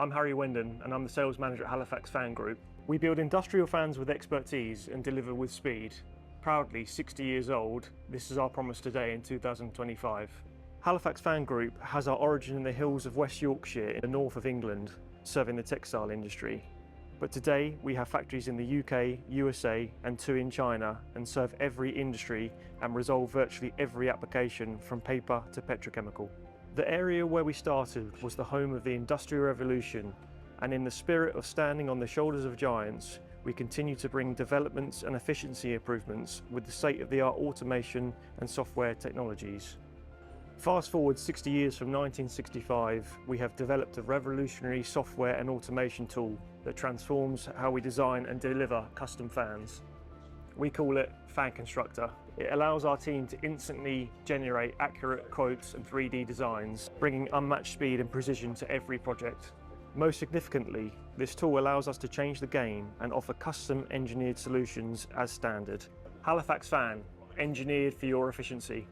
I'm Harry Wendon and I'm the sales manager at Halifax Fan Group. We build industrial fans with expertise and deliver with speed. Proudly 60 years old, this is our promise today in 2025. Halifax Fan Group has our origin in the hills of West Yorkshire in the north of England, serving the textile industry. But today we have factories in the UK, USA and 2 in China, and serve every industry and resolve virtually every application from paper to petrochemical. The area where we started was the home of the Industrial Revolution, and in the spirit of standing on the shoulders of giants, we continue to bring developments and efficiency improvements with the state-of-the-art automation and software technologies. Fast forward 60 years from 1965, we have developed a revolutionary software and automation tool that transforms how we design and deliver custom fans. We call it Fan Constructor. It allows our team to instantly generate accurate quotes and 3D designs, bringing unmatched speed and precision to every project. Most significantly, this tool allows us to change the game and offer custom engineered solutions as standard. Halifax Fan, engineered for your efficiency.